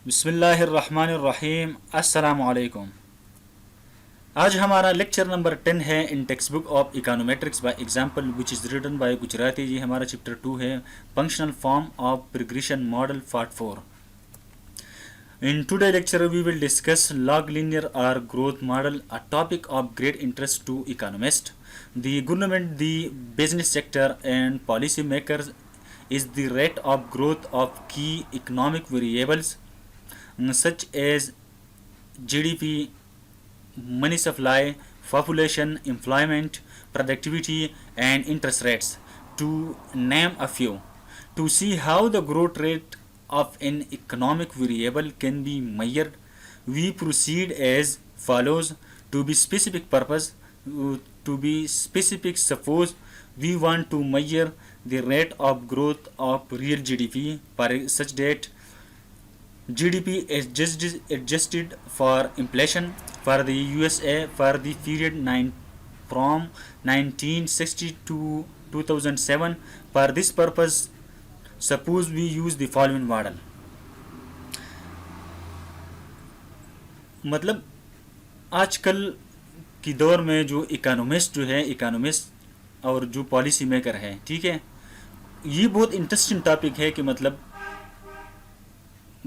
बिस्मिल्लाहिर्रहमानिर्रहीम। अस्सलामु अलैकुम। आज हमारा लेक्चर नंबर 10 है in textbook of econometrics by example which is written by Gujarati. जी हमारा चैप्टर 2 है functional form of progression model part 4। In today's lecture, we will discuss log linear or growth model, a topic of great interest to economists. The government, the business sector, and policymakers is the rate of growth of key economic variables such as GDP, money supply, population, employment, productivity, and interest rates, to name a few. To see how the growth rate of an economic variable can be measured, we proceed as follows. To be specific purpose, suppose we want to measure the rate of growth of real GDP such that GDP is adjusted for inflation for the USA for the period from 1960 to 2007. For this purpose, suppose we use the following model. मतलब आजकल की दौर में जो economist और जो policy maker है, ठीक है, ये बहुत इंटरेस्टिंग टॉपिक है कि मतलब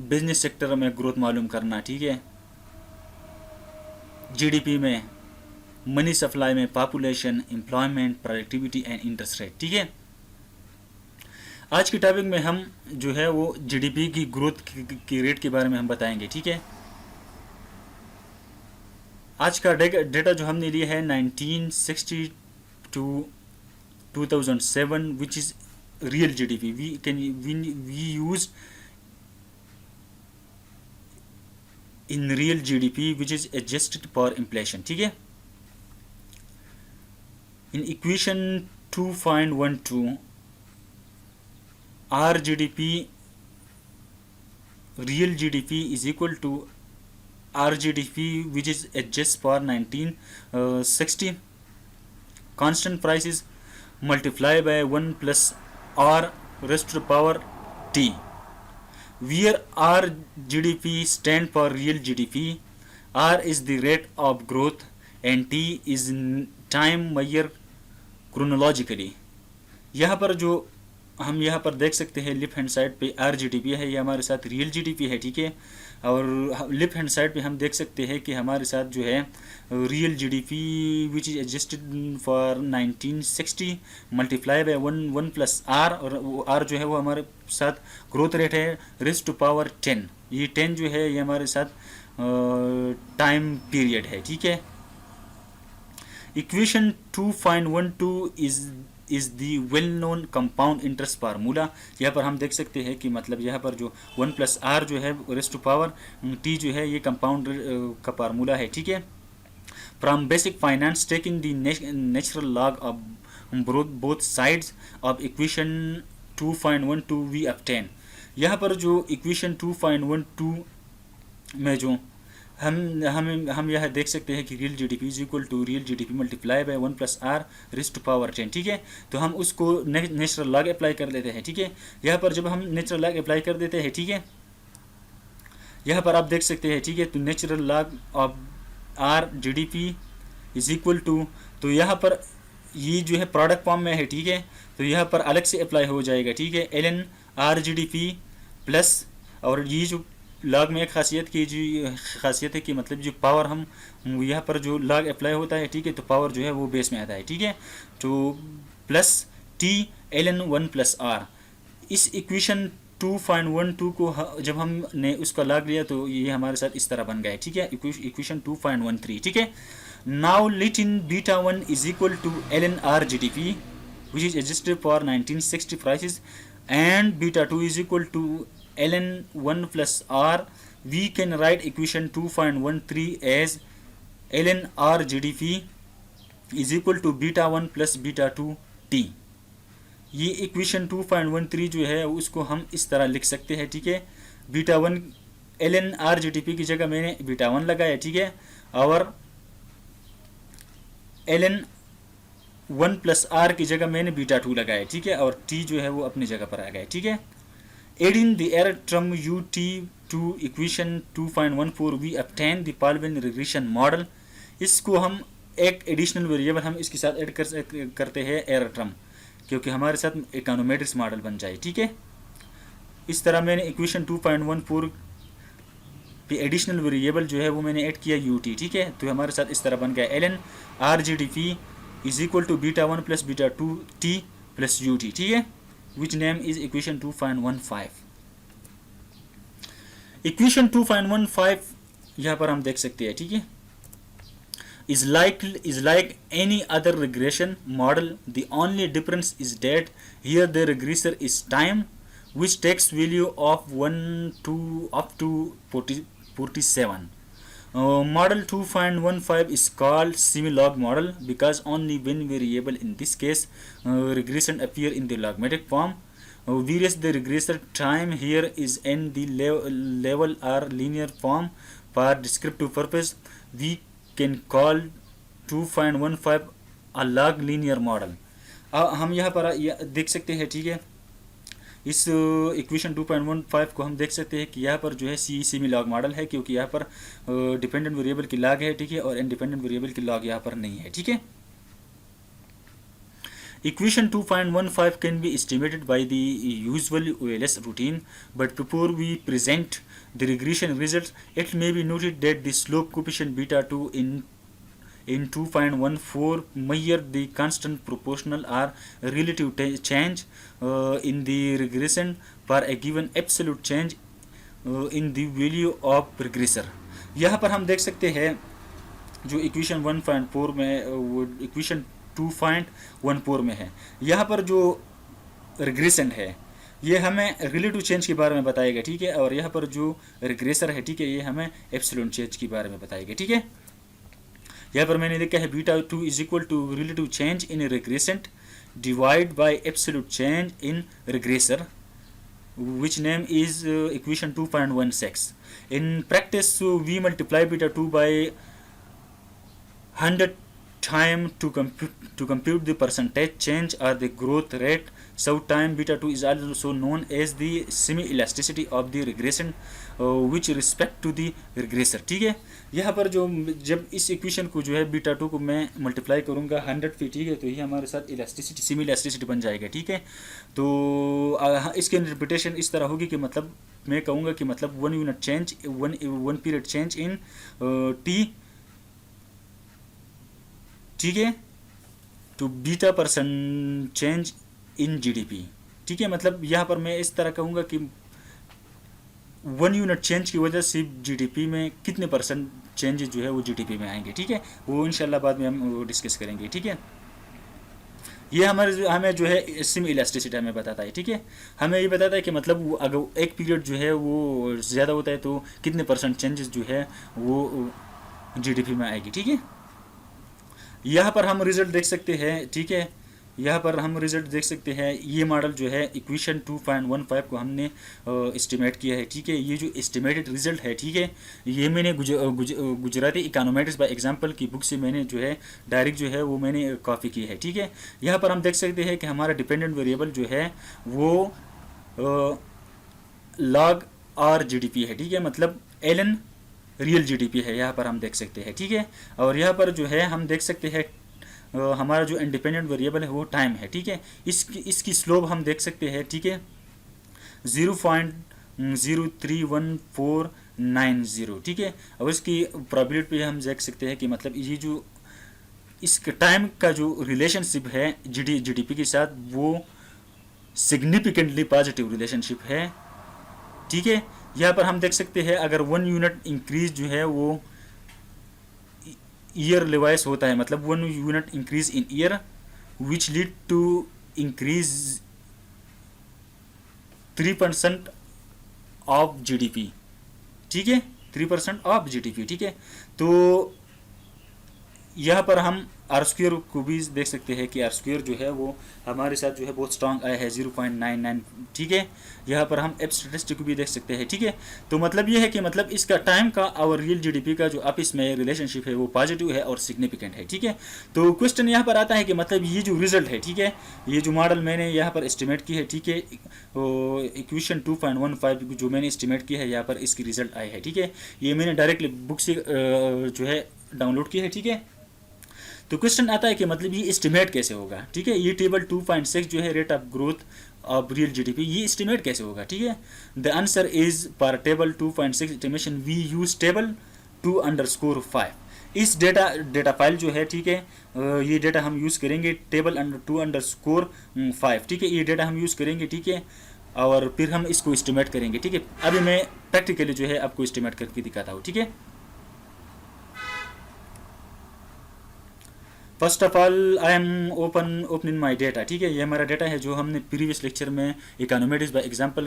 बिजनेस सेक्टर में ग्रोथ मालूम करना, ठीक है, जीडीपी में, मनी सप्लाई में, population, employment, productivity and interest rate, ठीक है। आज के टॉपिक में हम जो है वो जीडीपी की ग्रोथ की रेट के बारे में हम बताएंगे, ठीक है। आज का डेटा जो हमने लिया है 1960 to 2007 which is real GDP. We use in real GDP which is adjusted for inflation, ठीक है। In equation 2.12 our GDP, real GDP is equal to our GDP which is adjusted for 1960 constant prices multiplied by 1 plus r raised to the power t, where r GDP stand for real GDP, r is the rate of growth and t is time measured chronologically. यहाँ पर जो हम यहाँ पर देख सकते हैं left hand side पे आर जीडीपी है, ये हमारे साथ रियल जीडीपी है, ठीक है। और लेफ्ट हैंड साइड पे हम देख सकते हैं कि हमारे साथ जो है real GDP which is adjusted for 1960 multiply by 1 plus R, और वो आर जो है वो हमारे साथ ग्रोथ रेट है रेज़ टू पावर 10। ये 10 जो है ये हमारे साथ टाइम पीरियड है, ठीक है। Equation 2.12 is the well known compound interest formula. यहाँ पर हम देख सकते हैं कि मतलब यहाँ पर जो 1 प्लस आर जो है रेज़ टू पावर टी जो है ये कंपाउंड का फार्मूला है, ठीक है। From basic finance taking the natural log of both sides of equation 2.12 we obtain. यहाँ पर जो इक्वेशन 2.12 में जो हम यह देख सकते हैं कि real GDP is equal to real GDP multiply by 1 plus R raise to power 10, ठीक है। तो हम उसको नेचुरल लॉग अप्लाई कर लेते हैं, ठीक है। यहाँ पर जब हम नेचुरल लॉग अप्लाई कर देते हैं, ठीक है, यहाँ पर आप देख सकते हैं, ठीक है, तो natural log of R GDP is equal to, तो यहाँ पर ये जो है प्रोडक्ट फॉर्म में है, ठीक है, तो यहाँ पर अलग से अप्लाई हो जाएगा, ठीक है, ln आर जीडीपी प्लस, और ये जो लॉग में एक खासियत है कि मतलब जो पावर हम यहाँ पर जो लॉग अप्लाई होता है, ठीक है, तो पावर जो है वो बेस में आता है, ठीक है, तो plus T ln 1 plus R. इस इक्वेशन 2.12 को जब हमने उसका लॉग लिया तो ये हमारे साथ इस तरह बन गया है, ठीक है, इक्वेशन 2.13, ठीक है। Now let in beta 1 is equal to ln R GDP which is adjusted for 1960 prices and beta 2 is equal to ln 1 plus r. We can write equation 2.13 as ln r GDP is equal to beta 1 plus beta 2 t. ये equation 2.13 जो है उसको हम इस तरह लिख सकते हैं, ठीक है। बीटा 1 ln r GDP की जगह मैंने बीटा 1 लगाया, ठीक है, और ln 1 प्लस r की जगह मैंने बीटा 2 लगाया, ठीक है, और t जो है वो अपनी जगह पर आ गया, ठीक है। Adding the error term ut to equation 2.14 we obtain the following regression model. इसको हम एक एडिशनल वेरिएबल हम इसके साथ ऐड करते हैं एरर टर्म, क्योंकि हमारे साथ इकोनोमेट्रिक्स मॉडल बन जाए। ठीक है, इस तरह मैंने इक्वेशन 2.14 पे एडिशनल वेरिएबल जो है वो मैंने ऐड किया यूटी। ठीक है, तो हमारे साथ इस तरह बन गया L N R G D P is equal to β1 plus β2 T plus UT. ठीक है, which name is equation 2.15। Equation 2.15 यहाँ पर हम देख सकते हैं। ठीक है, is like any other regression model. The only difference is that here the regressor is time, which takes value of 1 to up to 47. Model 2.15 is called semi-log model because only one variable, in this case regression, appear in the logarithmic form. Whereas the regressor time here is in the level or linear form. For descriptive purpose, we can call 2.15 a log linear model. हम यहाँ पर देख सकते हैं। ठीक है, इस equation 2.15 को हम देख सकते हैं कि यहाँ पर जो है सेमी लॉग मॉडल है, क्योंकि यहाँ पर डिपेंडेंट वेरिएबल की लॉग है। ठीक है, और इंडिपेंडेंट वेरिएबल की लॉग यहाँ पर नहीं है। ठीक है, Equation 2.15 can be estimated by the usual OLS routine, but before we present the regression results, it may be noted that the slope coefficient beta2 in 2.14 measure the constant proportional or relative change in the regression for a given absolute change in the value of regressor. यहाँ पर हम देख सकते हैं जो equation 1.4 में वो equation 2.14 में है, यहाँ पर जो रिग्रेशन है ये हमें रिलेटिव चेंज के बारे में बताएगा। ठीक है, और यहाँ पर जो रिग्रेसर है, ठीक है, ये हमें एब्सोल्यूट चेंज के बारे में बताएगा। ठीक है, यहाँ पर मैंने लिखा है β2 is equal to relative change in regressand divide by absolute change in regressor, which name is equation 2.16. In practice, we multiply beta2 by 100 time to compute the percentage change or the growth rate. So time beta2 is also known as the semi-elasticity of the regression which respect to the regressor. ठीक है, यहाँ पर जो जब इस equation को जो है बीटा2 को मैं मल्टीप्लाई करूँगा 100 पे, ठीक है, तो ये हमारे साथ इलास्टिसिटी सेमी इलास्टिसिटी बन जाएगा। ठीक है, तो इसकी इंटरप्रिटेशन इस तरह होगी कि मतलब मैं कहूँगा कि मतलब one unit change one period change in T, ठीक है, to beta % change in GDP. ठीक है, मतलब यहाँ पर मैं इस तरह कहूँगा कि वन यूनिट चेंज की वजह से जीडीपी में कितने % चेंजेस जो है वो जीडीपी में आएंगे। ठीक है, वो इंशाल्लाह बाद में हम डिस्कस करेंगे। ठीक है, ये हमें जो है सिम इलास्टिसिटी हमें बताता है। ठीक है, हमें ये बताता है कि मतलब अगर एक पीरियड जो है वो ज़्यादा होता है तो कितने % चेंजेस जो है वो जीडीपी में आएगी। ठीक है, यहाँ पर हम रिजल्ट देख सकते हैं। ठीक है, यहाँ पर हम रिजल्ट देख सकते हैं, ये मॉडल जो है इक्वेशन 2.15 को हमने एस्टिमेट किया है। ठीक है, ये जो एस्टिमेटेड रिजल्ट है, ठीक है, ये मैंने गुजराती इकोनॉमेटिक्स बाय एग्जांपल की बुक से मैंने जो है डायरेक्ट जो है वो मैंने कॉपी की है। ठीक है, यहाँ पर हम देख सकते हैं कि हमारा डिपेंडेंट वेरिएबल जो है वो लॉग आर जीडीपी है। ठीक है, मतलब एल रियल जीडीपी है, यहाँ पर हम देख सकते हैं। ठीक है, और यहाँ पर जो है हम देख सकते हैं हमारा जो इंडिपेंडेंट वेरिएबल है वो टाइम है। ठीक है, इसकी स्लोप हम देख सकते हैं। ठीक है, 0.03149 ठीक है, और इसकी प्रोबेबिलिटी पे हम देख सकते हैं कि मतलब ये जो इसके टाइम का जो रिलेशनशिप है जीडीपी के साथ वो सिग्निफिकेंटली पॉजिटिव रिलेशनशिप है। ठीक है, यहाँ पर हम देख सकते हैं अगर 1 यूनिट इंक्रीज जो है वो ईयर लेवाइस होता है, मतलब 1 unit increase in year which lead to increase 3% of GDP. ठीक है, 3% ऑफ जीडीपी। ठीक है, तो यहाँ पर हम आर स्क्वेयर को भी देख सकते हैं कि आर स्क्वेयर जो है वो हमारे साथ जो है बहुत स्ट्रांग आया है 0.99, ठीक है। यहाँ पर हम एफ स्टैटिस्टिक को भी देख सकते हैं, ठीक है। तो मतलब ये है कि मतलब इसका टाइम का और रियल जीडीपी का जो आपस में रिलेशनशिप है वो पॉजिटिव है और सिग्निफिकेंट है, ठीक है। तो क्वेश्चन यहाँ पर आता है कि मतलब ये जो रिजल्ट है, ठीक है, ये जो मॉडल मैंने यहाँ पर एस्टिमेट की है, ठीक है, इक्वेशन 2.15 जो मैंने एस्टिमेट की है यहाँ पर इसकी रिजल्ट आई है, ठीक है। ये मैंने डायरेक्टली बुक से जो है डाउनलोड की है, ठीक है। तो क्वेश्चन आता है कि मतलब ये एस्टिमेट कैसे होगा, ठीक है। ये टेबल 2.6 जो है rate of growth of real GDP, ये एस्टिमेट कैसे होगा, ठीक है। द आंसर इज पर table 2.6 estimation we use table 2_5। इस डेटा फाइल जो है, ठीक है, ये डेटा हम यूज़ करेंगे टेबल 2_5, ठीक है। ये डेटा हम यूज़ करेंगे, ठीक है, और फिर हम इसको एस्टिमेट करेंगे, ठीक है। अभी मैं प्रैक्टिकली जो है आपको एस्टिमेट करके दिखाता हूँ, ठीक है। First of all I am opening my data, ठीक है। ये हमारा डेटा है जो हमने प्रीवियस लेक्चर में इकोनॉमेटिक्स बाय एग्जांपल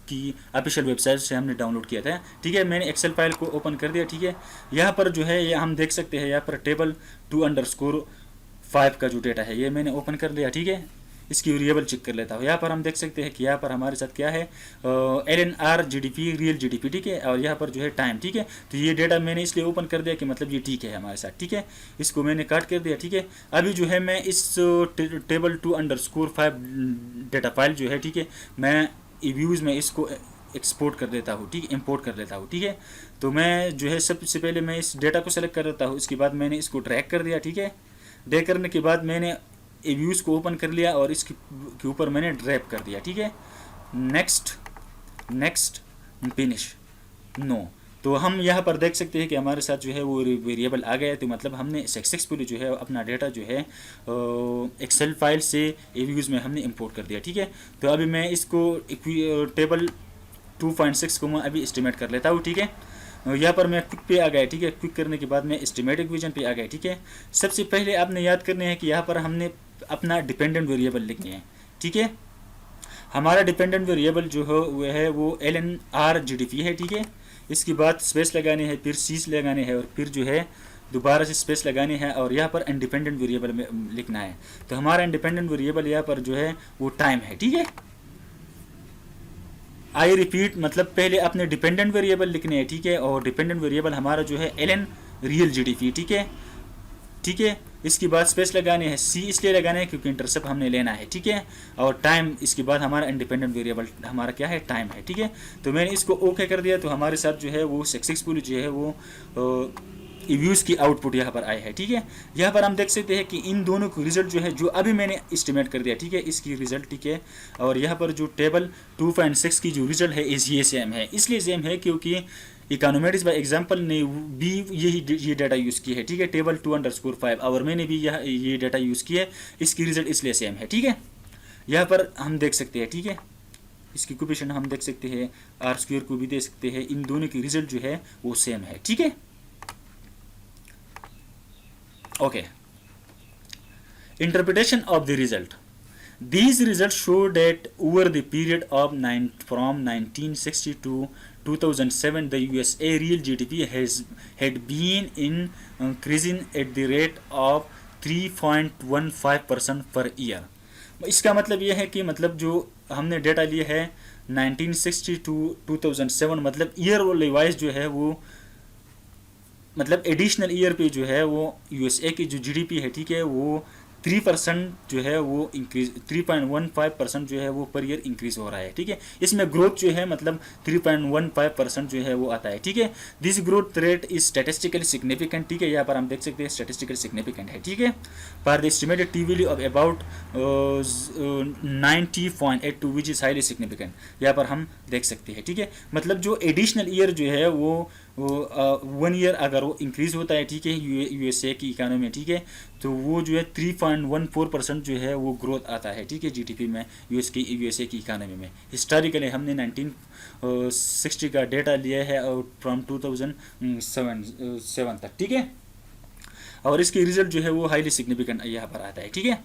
की ऑफिशियल वेबसाइट से हमने डाउनलोड किया था, ठीक है। मैंने एक्सेल फाइल को ओपन कर दिया, ठीक है। यहाँ पर जो है ये हम देख सकते हैं, यहाँ पर टेबल 2_5 का जो डेटा है ये मैंने ओपन कर लिया, ठीक है। इसकी वेरिएबल चेक कर लेता हूँ। यहाँ पर हम देख सकते हैं कि यहाँ पर हमारे साथ क्या है, LNR GDP रियल GDP, ठीक है, और यहाँ पर जो है टाइम, ठीक है। तो ये डेटा मैंने इसलिए ओपन कर दिया कि मतलब ये ठीक है हमारे साथ, ठीक है। इसको मैंने काट कर दिया, ठीक है। अभी जो है मैं इस टेबल 2_5 डेटा फाइल जो है, ठीक है, मैं व्यूज़ में इसको एक्सपोर्ट कर देता हूँ, ठीक है, इंपोर्ट कर लेता हूँ, ठीक है। तो मैं जो है सबसे पहले मैं इस डेटा को सेलेक्ट कर लेता हूँ, इसके बाद मैंने इसको ड्रैग कर दिया, ठीक है। ड्रैग करने के बाद मैंने व्यूज़ को ओपन कर लिया और इसके ऊपर मैंने ड्रैग कर दिया, ठीक है। Next next finish no. तो हम यहाँ पर देख सकते हैं कि हमारे साथ जो है वो वेरिएबल आ गया है। तो मतलब हमने सक्सेसफुली जो है अपना डेटा जो है एक्सेल फाइल से व्यूज़ में हमने इंपोर्ट कर दिया, ठीक है। तो अभी मैं इसको टेबल 2.6 को मैं अभी एस्टिमेट कर लेता हूँ, ठीक है। यहाँ पर मैं क्विक पे आ गया, ठीक है। क्विक करने के बाद मैं एस्टिमेट इक्वेशन पे आ गया, ठीक है। सबसे पहले आपने याद करने हैं कि यहाँ पर हमने अपना डिपेंडेंट वेरिएबल लिखनी है, ठीक है। हमारा डिपेंडेंट वेरिएबल जो है वो LNR GDP है, ठीक है। इसके बाद स्पेस लगाने हैं, फिर सीस लगाने हैं और फिर जो है दोबारा से स्पेस लगाने हैं और यहाँ पर इंडिपेंडेंट वेरिएबल में लिखना है। तो हमारा इंडिपेंडेंट वेरिएबल यहाँ पर जो है वो टाइम है, ठीक है। आई रिपीट, मतलब पहले अपने डिपेंडेंट वेरिएबल लिखने हैं, ठीक है। और डिपेंडेंट वेरिएबल हमारा जो है LN रियल GDP, ठीक है, ठीक है। इसके बाद स्पेस लगाने हैं, सी इसलिए लगाने हैं क्योंकि इंटरसेप्ट हमने लेना है, ठीक है। और टाइम, इसके बाद हमारा इंडिपेंडेंट वेरिएबल हमारा क्या है, टाइम है, ठीक है। तो मैंने इसको ओके कर दिया। तो हमारे साथ जो है वो सक्सेसफुल जो है वो व्यूज़ की आउटपुट यहाँ पर आए है, ठीक है। यहाँ पर हम देख सकते हैं कि इन दोनों की रिजल्ट जो है जो अभी मैंने एस्टिमेट कर दिया, ठीक है, इसकी रिजल्ट, ठीक है। और यहाँ पर जो टेबल 2.6 की जो रिजल्ट है ये सेम है। इसलिए सेम है क्योंकि इकोनॉमेटिक्स बाय एग्जांपल ने भी ये डाटा यूज़ की है, ठीक है, टेबल 2_5 और मैंने भी ये डाटा यूज़ किया है। इसकी रिजल्ट इसलिए सेम है, ठीक है। यहाँ पर हम देख सकते हैं, ठीक है, इसकी इक्वेशन हम देख सकते हैं, आर स्क्वायर को भी देख सकते हैं। इन दोनों की रिजल्ट जो है वो सेम है, ठीक है। Okay. Interpretation of the result. These results show that over the period of from 1960 to 2007, the USA real GDP had been increasing at the rate of 3.15% per year. इसका मतलब ये है कि मतलब जो हमने डेटा लिए है 1960 to 2007, मतलब ईयर वाइज जो है वो मतलब एडिशनल ईयर पे जो है वो यूएसए की जो जीडीपी है, ठीक है, वो 3% जो है वो इंक्रीज 3.15% जो है वो पर ईयर इंक्रीज हो रहा है, ठीक है। इसमें ग्रोथ जो है मतलब 3.15% जो है वो आता है, ठीक है। This growth rate is statistically significant, ठीक है। यहाँ पर हम देख सकते हैं स्टैटिस्टिकली सिग्निफिकेंट है, ठीक है। For the estimated T value of about 90.82 which is highly significant, यहाँ पर हम देख सकते हैं, ठीक है। मतलब जो एडिशनल ईयर जो है वो 1 ईयर अगर वो इंक्रीज होता है, ठीक है, यूएसए की इकानमी में, ठीक है, तो वो जो है 3.14% जो है वो ग्रोथ आता है, ठीक है, जीडीपी में यूएसए की इकानमी में। हिस्टोरिकली हमने 1960 का डेटा लिया है और फ्रॉम 2007 तक, ठीक है। और इसकी रिजल्ट जो है वो हाईली सिग्निफिकेंट यहाँ पर आता है, ठीक है।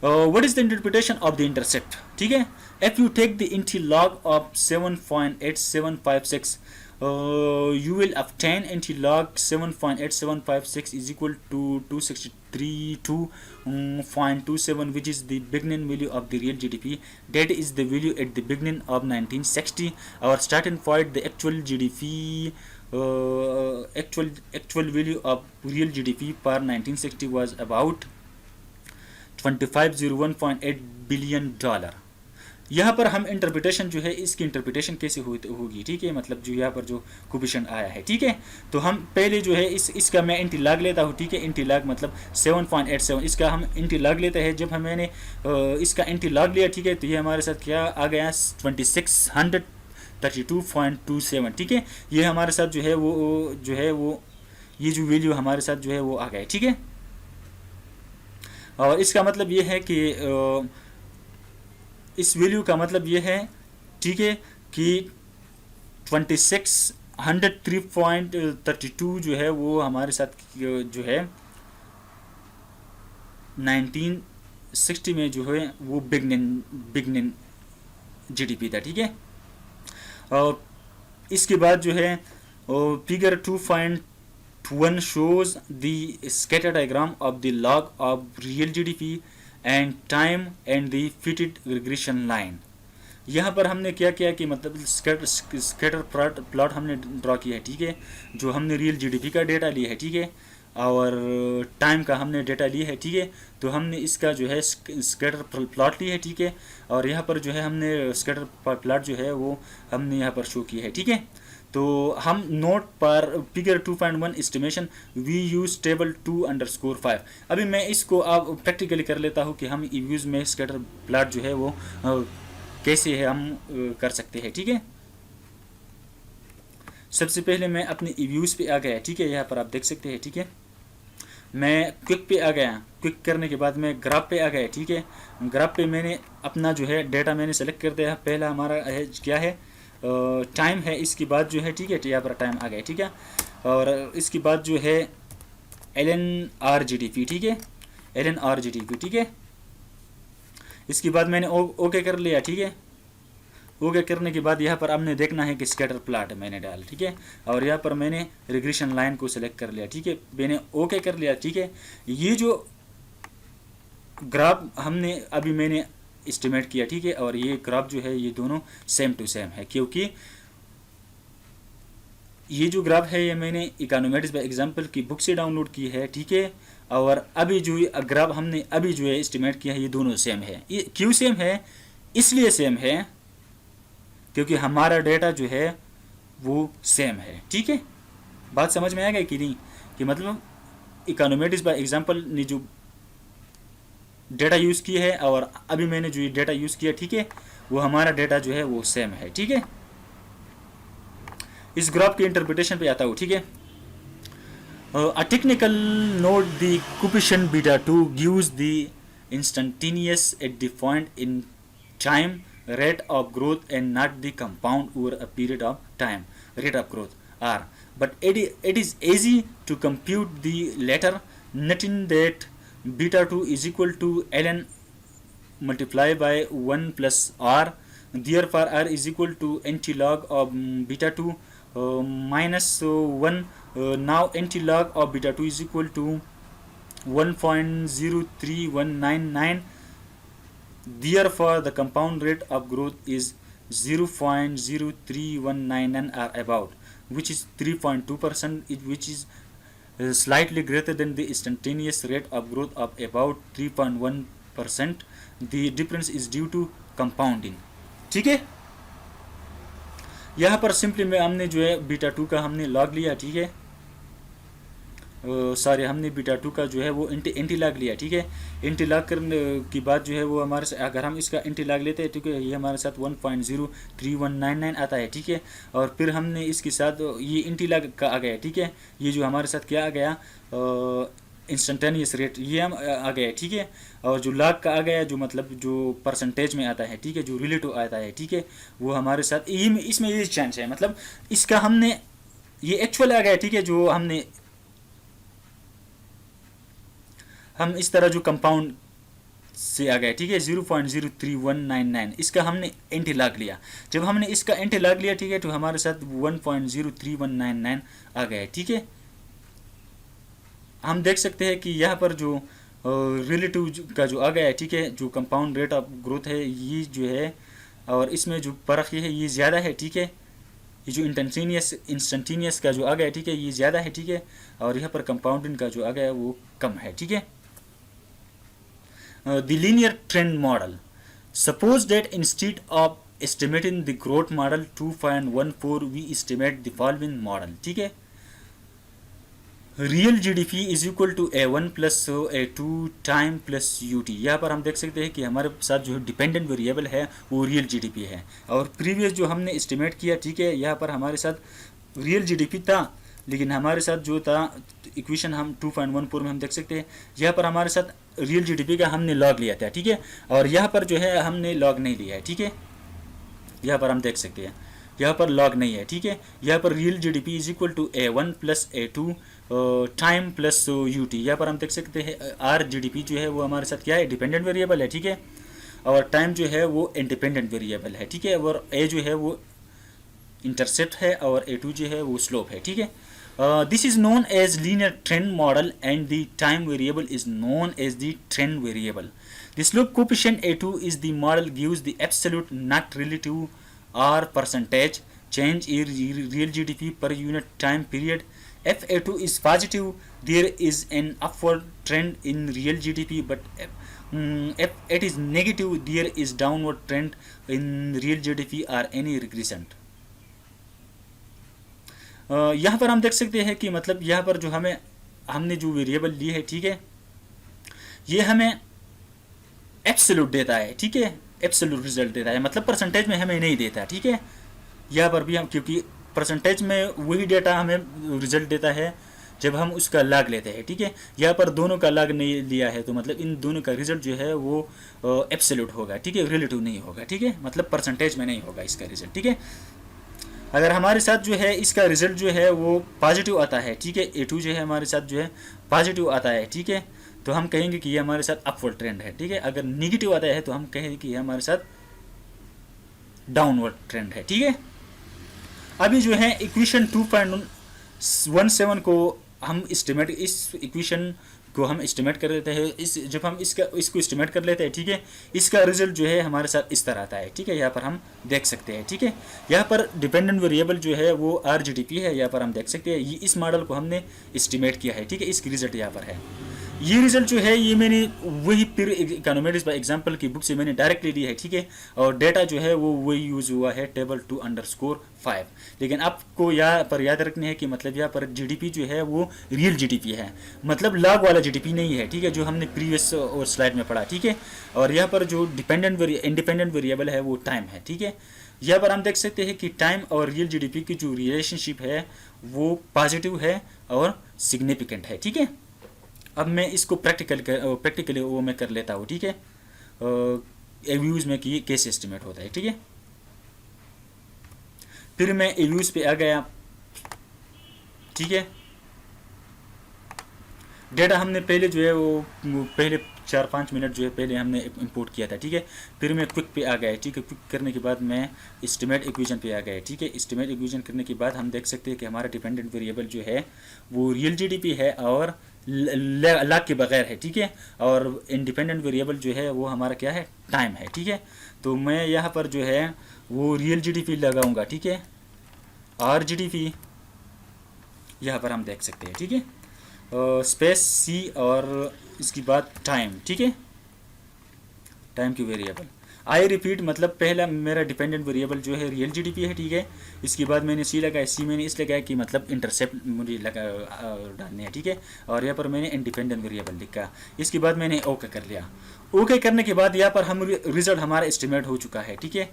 What is the interpretation of the intercept, ठीक है। If you take the antilog of 7.8756 you will obtain anti-log 7.8756 is equal to 263.27, which is the beginning value of the real GDP. That is the value at the beginning of 1960. Our starting point, the actual GDP, actual value of real GDP per 1960 was about 2501.8 billion dollar. यहाँ पर हम interpretation जो है इसकी interpretation कैसे होगी, ठीक है, मतलब जो यहाँ पर जो कोफिशिएंट आया है, ठीक है। तो हम पहले जो है इसका मैं इंटीलॉग लेता हूँ, ठीक है। इंटीलॉग मतलब 7.87, इसका हम इंटीलॉग लेते हैं। जब मैंने इसका इंटीलॉग लिया, ठीक है, तो ये हमारे साथ क्या आ गया 2632.27, ठीक है। ये हमारे साथ जो है वो ये जो वैल्यू हमारे साथ जो है वो आ गया, ठीक है। और इसका मतलब ये है कि इस वैल्यू का मतलब ये है, ठीक है, कि 2603.32 जो है वो हमारे साथ जो है 1960 में जो है वो बिगनिंग जीडीपी था, ठीक है। और इसके बाद जो है figure 2.1 shows the scatter diagram of the log of real GDP and time and the fitted regression line. यहाँ पर हमने क्या किया कि मतलब स्कैटर प्लॉट हमने ड्रॉ किया है, ठीक है, जो हमने रियल जीडीपी का डेटा लिया है, ठीक है, और टाइम का हमने डेटा लिया है, ठीक है। तो हमने इसका जो है स्कैटर प्लॉट लिया है, ठीक है, और यहाँ पर जो है हमने स्कैटर प्लॉट जो है वो हमने यहाँ पर शो किया है, ठीक है। तो हम नोट पर figure 2.1 estimation we use table 2_5। अभी मैं इसको अब प्रैक्टिकली कर लेता हूँ कि हम यूज में स्कैटर प्लॉट जो है वो कैसे है हम कर सकते हैं, ठीक है। सबसे पहले मैं अपने व्यूज़ पे आ गया, ठीक है, यहाँ पर आप देख सकते हैं, ठीक है। मैं क्विक पे आ गया, क्विक करने के बाद मैं ग्राफ पे आ गया, ठीक है। ग्राफ पे मैंने अपना जो है डेटा मैंने सेलेक्ट कर दिया। पहला हमारा है क्या है टाइम है, इसके बाद जो है, ठीक है, यहाँ पर टाइम आ गया, ठीक है। और इसके बाद जो है LNRGDP, ठीक है, LNRGDP, ठीक है। इसके बाद मैंने ओके कर लिया, ठीक है। ओके करने के बाद यहाँ पर आपने देखना है कि स्कैटर प्लॉट मैंने डाल, ठीक है, और यहाँ पर मैंने रिग्रेशन लाइन को सिलेक्ट कर लिया, ठीक है, मैंने ओके कर लिया, ठीक है। ये जो ग्राफ हमने अभी मैंने एस्टिमेट किया, ठीक है, और ये ग्राफ जो है ये दोनों सेम टू सेम है, क्योंकि ये जो ग्राफ है ये मैंने इकोनॉमेटिक्स बाय एग्जांपल की बुक से डाउनलोड की है, ठीक है। और अभी जो ग्राफ हमने अभी जो है एस्टिमेट किया है ये दोनों सेम है। ये क्यों सेम है? इसलिए सेम है क्योंकि हमारा डेटा जो है वो सेम है, ठीक है। बात समझ में आ गई कि नहीं, कि मतलब इकोनॉमेटिक्स बाय एग्जांपल ने जो डेटा यूज़ की है और अभी मैंने जो डेटा यूज़ किया, ठीक है, वो हमारा डेटा जो है वो सेम है, ठीक है। इस ग्राफ के इंटरप्रिटेशन पे आता हूँ, ठीक है। A technical note, the coefficient beta 2 gives the instantaneous at the point in time rate of growth and not the compound over a period of time rate of growth R. But it is easy to compute the latter, noting that beta 2 is equal to ln multiplied by 1 plus R. Therefore, R is equal to antilog of beta 2 minus 1. Now antilog of beta 2 is equal to 1.03199. Therefore, the compound rate of growth is 0.03199 or about, which is 3.2%, which is slightly greater than the instantaneous rate of growth of about 3.1%. The difference is due to compounding, ठीक है। यहाँ पर simply में हमने जो है beta 2 का हमने लॉग लिया, ठीक है, सॉरी हमने बीटा 2 का जो है वो इंटीलॉग लिया, ठीक है। इंटीलॉग करने की बाद जो है वो हमारे से अगर हम इसका इंटीलॉग लेते हैं, ठीक है, ये हमारे साथ 1.03199 आता है, ठीक है। और फिर हमने इसके साथ ये इंटीलॉग का आ गया, ठीक है, ये जो हमारे साथ क्या आ गया इंस्टेंटेनियस रेट ये हम आ गया, ठीक है। और जो लॉग का आ गया जो मतलब जो परसेंटेज में आता है, ठीक है, जो रिलेटिव आता है, ठीक है, वो हमारे साथ ये इसमें ये चांस है, मतलब इसका हमने ये एक्चुअल आ गया, ठीक है। जो हम इस तरह जो कंपाउंड से आ गया, ठीक है, 0.03199। इसका हमने एंटी लॉग लिया, जब हमने इसका एंटी लॉग लिया, ठीक है, तो हमारे साथ 1.03199 आ गया, ठीक है। हम देख सकते हैं कि यहाँ पर जो रिलेटिव का जो आ गया है, ठीक है, जो कंपाउंड रेट ऑफ ग्रोथ है ये जो है, और इसमें जो फ़र्क है ये ज़्यादा है, ठीक है। ये जो इंस्टेंटेनियस का जो आ गया है, ठीक है, ये ज़्यादा है, ठीक है, और यहाँ पर कंपाउंडिंग का जो आ गया है वो कम है, ठीक है। The linear trend model. Suppose that instead of estimating the growth model 2.14 we estimate the following model, ठीक है। Real GDP is equal to A1 plus A2 time plus UT. यहाँ पर हम देख सकते हैं कि हमारे साथ जो डिपेंडेंट वेरिएबल है वो रियल जीडीपी है, और प्रीवियस जो हमने एस्टिमेट किया, ठीक है, यहाँ पर हमारे साथ रियल जीडीपी था, लेकिन हमारे साथ जो था इक्वेशन हम 2.14 में हम देख सकते हैं, यहाँ पर हमारे साथ रियल जीडीपी का हमने लॉग लिया था, ठीक है, और यहाँ पर जो है हमने लॉग नहीं लिया है, ठीक है। यहाँ पर हम देख सकते हैं यहाँ पर लॉग नहीं है, ठीक है। यहाँ पर real GDP is equal to A1 plus A2 time plus UT. यहाँ पर हम देख सकते हैं आर जीडीपी जो है वो हमारे साथ क्या है, डिपेंडेंट वेरिएबल है, ठीक है, और टाइम जो है वो इंडिपेंडेंट वेरिएबल है, ठीक है, और ए जो है वो इंटरसेप्ट है और A2 जो है वो स्लोप है, ठीक है। This is known as linear trend model and the time variable is known as the trend variable. The slope coefficient A2 is the model gives the absolute not relative or percentage change in real GDP per unit time period. If A2 is positive, there is an upward trend in real GDP, but if it is negative, there is downward trend in real GDP or any regression. यहाँ पर हम देख सकते हैं कि मतलब यहाँ पर जो हमने जो वेरिएबल ली है, ठीक है, ये हमें एब्सोल्यूट देता है, ठीक है, एब्सोल्यूट रिजल्ट देता है, मतलब परसेंटेज में हमें नहीं देता, ठीक है। यहाँ पर भी हम, क्योंकि परसेंटेज में वही डेटा हमें रिजल्ट देता है जब हम उसका लॉग लेते हैं, ठीक है। यहाँ पर दोनों का लॉग नहीं लिया है, तो मतलब इन दोनों का रिजल्ट जो है वो एब्सोल्यूट होगा, ठीक है, रिलेटिव नहीं होगा, ठीक है, मतलब परसेंटेज में नहीं होगा इसका रिजल्ट, ठीक है। अगर हमारे साथ जो है इसका रिजल्ट जो है वो पॉजिटिव आता है, ठीक है, A2 जो है हमारे साथ जो है पॉजिटिव आता है, ठीक है, तो हम कहेंगे कि ये हमारे साथ अपवर्ड ट्रेंड है, ठीक है। अगर नेगेटिव आता है तो हम कहेंगे कि ये हमारे साथ डाउनवर्ड ट्रेंड है, ठीक है। अभी जो है इक्वेशन 2.17 को हम एस्टिमेट, इस इक्वेशन को हम एस्टिमेट कर लेते हैं, जब हम इसको एस्टिमेट कर लेते हैं, ठीक है, इसका रिजल्ट जो है हमारे साथ इस तरह आता है, ठीक है। यहाँ पर हम देख सकते हैं, ठीक है, यहाँ पर डिपेंडेंट वेरिएबल जो है वो RGDP है, यहाँ पर हम देख सकते हैं ये इस मॉडल को हमने एस्टिमेट किया है, ठीक है, इसकी रिजल्ट यहाँ पर है। ये रिजल्ट जो है ये मैंने वही फिर इकोनॉमेटिक्स बाय एग्जांपल की बुक से मैंने डायरेक्टली ली है, ठीक है, और डेटा जो है वो वही यूज़ हुआ है टेबल 2_5। लेकिन आपको यहाँ पर याद रखना है कि मतलब यहाँ पर जीडीपी जो है वो रियल जीडीपी है, मतलब लॉग वाला जीडीपी नहीं है, ठीक है, जो हमने प्रीवियस स्लाइड में पढ़ा, ठीक है। और यहाँ पर जो इंडिपेंडेंट वेरिएबल है वो टाइम है, ठीक है। यहाँ पर हम देख सकते हैं कि टाइम और रियल जीडीपी की जो रिलेशनशिप है वो पॉजिटिव है और सिग्निफिकेंट है, ठीक है। अब मैं इसको प्रैक्टिकली वो मैं कर लेता हूँ, ठीक है, एव्यूज़ में कि कैसे एस्टिमेट होता है, ठीक है। फिर मैं एव्यूज़ पे आ गया, ठीक है। डेटा हमने पहले जो है वो पहले 4-5 मिनट जो है पहले हमने इंपोर्ट किया था, ठीक है। फिर मैं क्विक पे आ गया, ठीक है, क्विक करने के बाद मैं एस्टिमेट इक्वेशन पे आ गया, ठीक है। एस्टिमेट इक्वेशन करने के बाद हम देख सकते हैं कि हमारा डिपेंडेंट वेरिएबल जो है वो रियल जीडीपी है और लाख के बगैर है, ठीक है, और इंडिपेंडेंट वेरिएबल जो है वो हमारा क्या है, टाइम है, ठीक है। तो मैं यहाँ पर जो है वो रियल जीडीपी लगाऊंगा, ठीक है, RGDP यहाँ पर हम देख सकते हैं, ठीक है, स्पेस C और इसके बाद टाइम, ठीक है, टाइम की वेरिएबल। आई रिपीट, मतलब पहला मेरा डिपेंडेंट वेरिएबल जो है रियल जीडीपी है, ठीक है, इसके बाद मैंने C लगाया, C मैंने इस लगाया कि मतलब इंटरसेप्ट मुझे डालने हैं, ठीक है, और यहाँ पर मैंने इंडिपेंडेंट वेरिएबल लिखा, इसके बाद मैंने ओके कर लिया। ओके करने के बाद यहाँ पर हम रिजल्ट हमारा एस्टिमेट हो चुका है, ठीक है,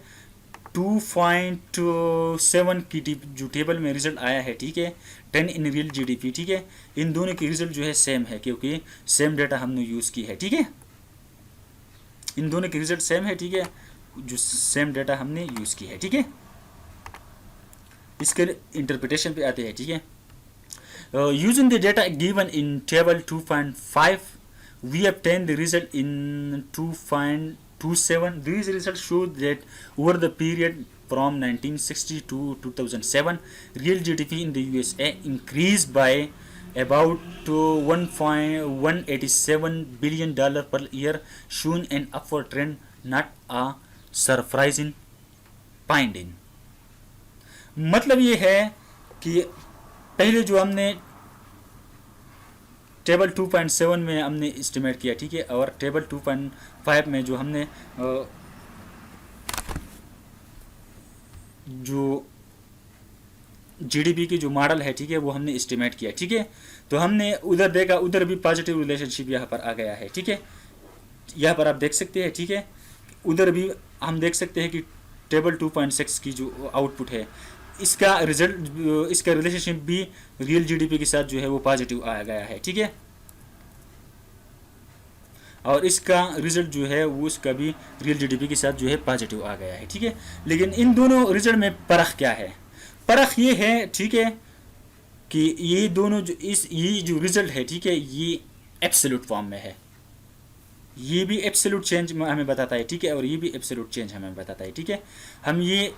2.7 की जो टेबल में रिजल्ट आया है, ठीक है, 10 इन रियल जीडीपी, ठीक है। इन दोनों की रिजल्ट जो है सेम है क्योंकि सेम डेटा हमने यूज़ की है, ठीक है, इन दोनों की रिजल्ट सेम है, ठीक है, जो सेम डेटा हमने यूज़ की है, ठीक है। इसके इंटरप्रिटेशन पे आते हैं, ठीक है। Using the data given in table 2.5 we obtained the result in 2.27. These results show that over the period from 1960 to 2007, real GDP in the USA increased by about $1.187 billion per year, showing an upward trend, not a surprising finding. मतलब ये है कि पहले जो हमने table 2.7 में हमने estimate किया, ठीक है, और टेबल 2.5 में जो हमने जो जीडीपी की जो मॉडल है, ठीक है, वो हमने एस्टिमेट किया, ठीक है। तो हमने उधर देखा, उधर भी पॉजिटिव रिलेशनशिप यहाँ पर आ गया है, ठीक है, यहाँ पर आप देख सकते हैं, ठीक है। उधर भी हम देख सकते हैं कि टेबल 2.6 की जो आउटपुट है, इसका रिजल्ट, इसका रिलेशनशिप भी रियल जीडीपी के साथ जो है वो पॉजिटिव आ गया है, ठीक है। और इसका रिजल्ट जो है वो इसका भी रियल जीडीपी के साथ जो है पॉजिटिव आ गया है, ठीक है। लेकिन इन दोनों रिजल्ट में फ़र्क क्या है? फ़र्क ये है, ठीक है, कि ये दोनों जो ये जो रिजल्ट है, ठीक है, ये एब्सोल्यूट फॉर्म में है। ये भी एब्सोल्यूट चेंज हमें बताता है, ठीक है, और ये भी एब्सोल्यूट चेंज हमें बताता है, ठीक है। हम ये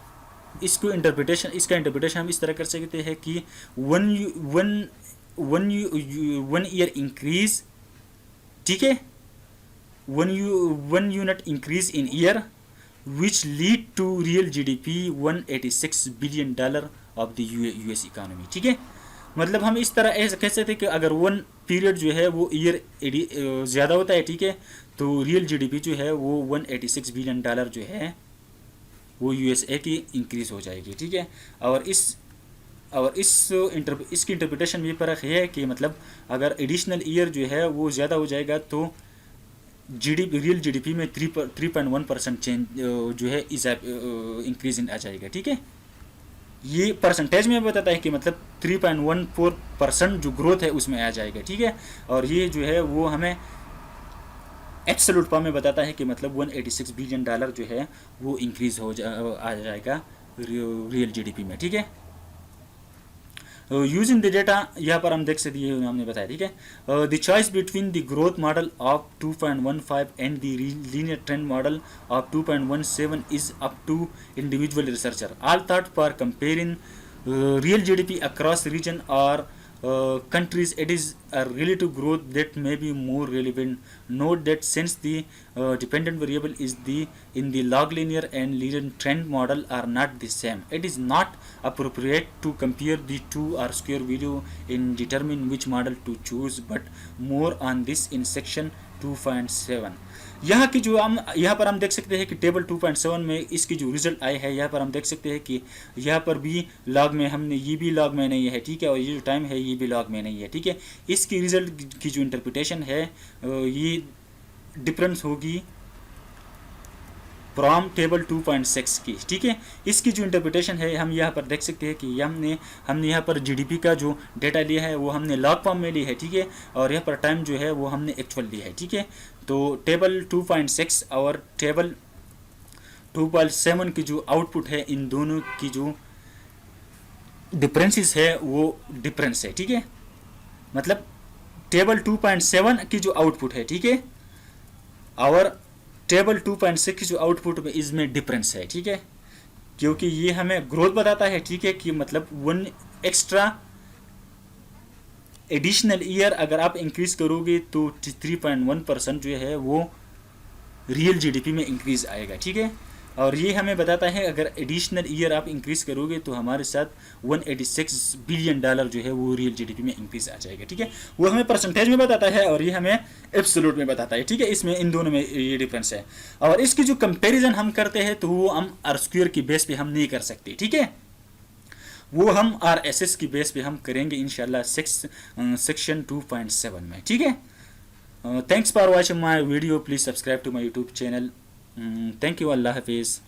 इसका इंटरप्रिटेशन हम इस तरह कर सकते हैं कि वन ईयर इंक्रीज, ठीक है, one unit increase in year which lead to real GDP $186 billion of the US economy, ठीक है। मतलब हम इस तरह ऐसा कह सकते हैं कि अगर वन पीरियड जो है वो ईयर ज़्यादा होता है, ठीक है, तो रियल जीडीपी जो है वो $186 बिलियन जो है वो यूएसए की इंक्रीज़ हो जाएगी, ठीक है। और इसकी इंटरप्रिटेशन में फ़र्क है कि मतलब अगर एडिशनल ईयर जो है वो ज़्यादा हो जाएगा तो रियल जीडीपी में 3.1% चेंज जो है इंक्रीज आ जाएगा, ठीक है। ये परसेंटेज में बताता है कि मतलब 3.14% जो ग्रोथ है उसमें आ जाएगा, ठीक है। और ये जो है वो हमें एब्सोल्यूट फॉर्म में बताता है कि मतलब $186 बिलियन जो है वो इंक्रीज आ जाएगा रियल जीडीपी में, ठीक है। यूजिंग द डेटा, यहाँ पर हम देख सकते हैं, हमने बताया, ठीक है। The choice between the growth model of 2.15 and the linear trend model of 2.17 is up to individual researcher. All thought for comparing real GDP across region और countries, it is a relative growth that may be more relevant. Note that since the dependent variable is in the log linear and linear trend model are not the same, it is not appropriate to compare the two or square value in determine which model to choose, but more on this in section 2.7। यहाँ की जो हम यहाँ पर हम देख सकते हैं कि टेबल 2.7 में इसकी जो रिजल्ट आए हैं, यहाँ पर हम देख सकते हैं कि यहाँ पर भी लॉग में हमने, ये भी लॉग में नहीं है, ठीक है, और ये जो टाइम है ये भी लॉग में नहीं है, ठीक है। इसकी रिजल्ट की जो इंटरप्रिटेशन है ये डिफरेंस होगी फ्रॉम टेबल 2.6 की, ठीक है। इसकी जो इंटरप्रिटेशन है हम यहाँ पर देख सकते हैं कि हमने यहाँ पर जीडीपी का जो डेटा लिया है वो हमने लॉग फॉर्म में लिया है, ठीक है, और यहाँ पर टाइम जो है वो हमने एक्चुअल लिया है, ठीक है। तो टेबल 2.6 और टेबल 2.7 की जो आउटपुट है, इन दोनों की जो डिफरेंसेस है वो डिफरेंस है, ठीक है। मतलब टेबल 2.7 की जो आउटपुट है, ठीक है, और टेबल 2.6 की जो आउटपुट में इसमें डिफरेंस है, ठीक है, क्योंकि ये हमें ग्रोथ बताता है, ठीक है, कि मतलब वन एक्स्ट्रा एडिशनल ईयर अगर आप इंक्रीज करोगे तो 3.1% जो है वो रियल जीडीपी में इंक्रीज आएगा, ठीक है। और ये हमें बताता है अगर एडिशनल ईयर आप इंक्रीज करोगे तो हमारे साथ $186 बिलियन जो है वो रियल जीडीपी में इंक्रीज आ जाएगा, ठीक है। वो हमें परसेंटेज में बताता है और ये हमें एब्सोल्यूट में बताता है, ठीक है। इसमें इन दोनों में ये डिफरेंस है। और इसकी जो कंपैरिजन हम करते हैं तो वो हम आर स्क्वायर की बेस पे हम नहीं कर सकते, ठीक है, वो हम RSS की बेस पे हम करेंगे इंशाल्लाह सेक्शन 2.7 में, ठीक है। Thanks for watching my video. Please subscribe to my YouTube channel. Thank you. Allah Hafiz.